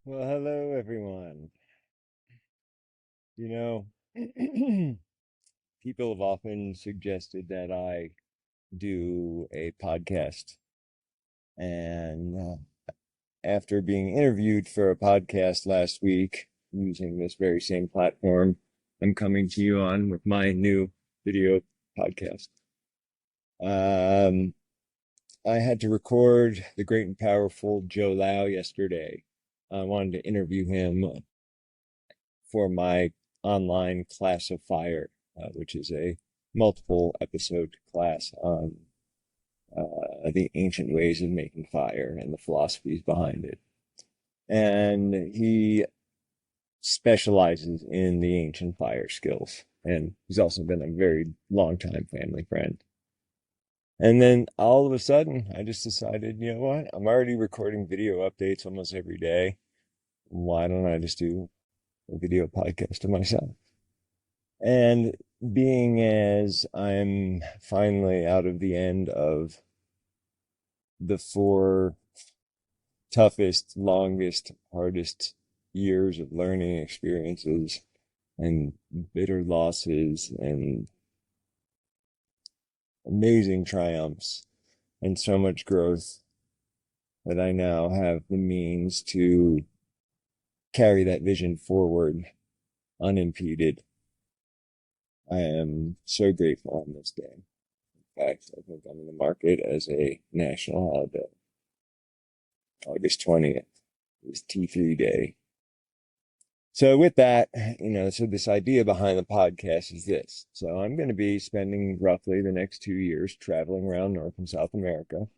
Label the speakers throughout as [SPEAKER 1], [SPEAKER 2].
[SPEAKER 1] Well, hello everyone. You know, people have often suggested that I do a podcast. And after being interviewed for a podcast last week using this very same platform, I'm coming to you on with my new video podcast. Um, I had to record the great and powerful Joe Lau yesterday. I wanted to interview him for my online class of fire, which is a multiple episode class on the ancient ways of making fire and the philosophies behind it. And he specializes in the ancient fire skills. And he's also been a very long time family friend. And then all of a sudden, I just decided, you know what? I'm already recording video updates almost every day. Why don't I just do a video podcast of myself? And being as I'm finally out of the end of the four toughest, longest, hardest years of learning experiences and bitter losses and amazing triumphs and so much growth, that I now have the means to carry that vision forward unimpeded. I am so grateful on this day. In fact, I think I'm going to mark it as a national holiday. August 20th is T3 Day. So with that, so this idea behind the podcast is this. So I'm going to be spending roughly the next 2 years traveling around North and South America,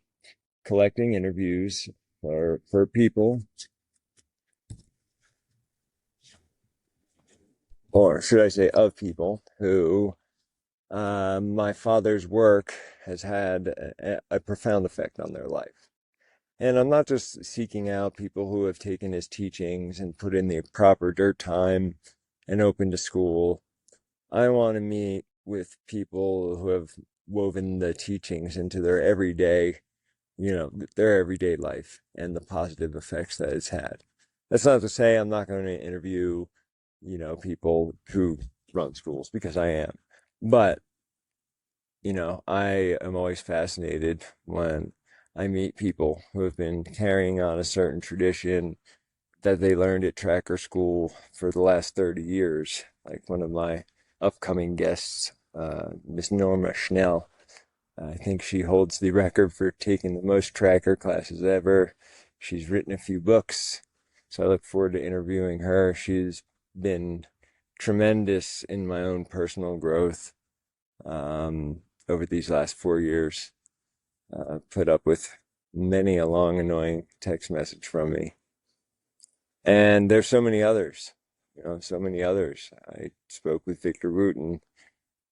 [SPEAKER 1] collecting interviews for people, or should I say of people, who my father's work has had a profound effect on their life. And I'm not just seeking out people who have taken his teachings and put in the proper dirt time and opened a school. I want to meet with people who have woven the teachings into their everyday, their everyday life and the positive effects that it's had. That's not to say I'm not going to interview, people who run schools, because I am. But I am always fascinated when I meet people who have been carrying on a certain tradition that they learned at tracker school for the last 30 years. Like one of my upcoming guests, Miss Norma Schnell. I think she holds the record for taking the most tracker classes ever. She's written a few books, so I look forward to interviewing her. She's been tremendous in my own personal growth. Over these last 4 years, put up with many a long, annoying text message from me. And there's so many others, so many others. I spoke with Victor Wooten,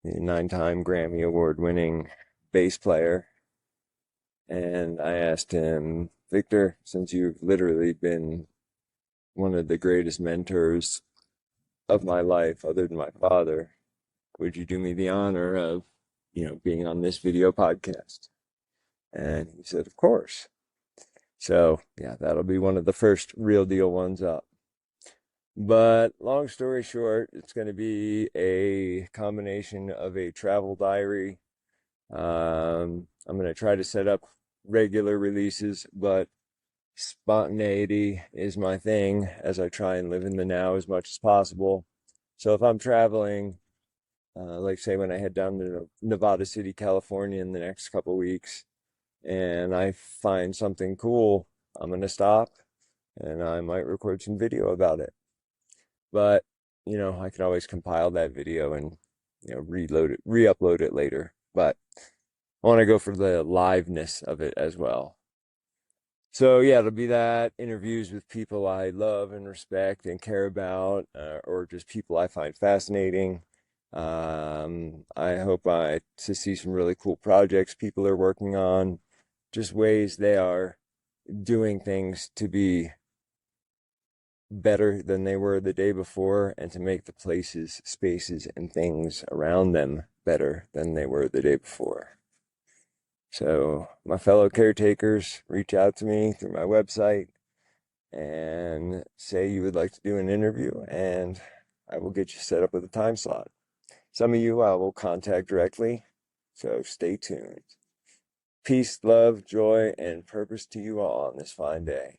[SPEAKER 1] the 9-time Grammy Award winning bass player. And I asked him, Victor, since you've literally been one of the greatest mentors of my life, other than my father, would you do me the honor of, being on this video podcast? And he said, of course. So, yeah, that'll be one of the first real deal ones up. But long story short, it's going to be a combination of a travel diary. I'm going to try to set up regular releases, but spontaneity is my thing as I try and live in the now as much as possible. So if I'm traveling, like say when I head down to Nevada City, California in the next couple of weeks, and I find something cool, I'm going to stop and I might record some video about it. But, I can always compile that video and, reload it, re-upload it later. But I want to go for the liveness of it as well. So yeah, it'll be that, interviews with people I love and respect and care about, or just people I find fascinating. I hope to see some really cool projects people are working on, just ways they are doing things to be better than they were the day before, and to make the places, spaces, and things around them better than they were the day before. So my fellow caretakers, reach out to me through my website. and say you would like to do an interview, and I will get you set up with a time slot. Some of you I will contact directly, so stay tuned. Peace, love, joy, and purpose to you all on this fine day.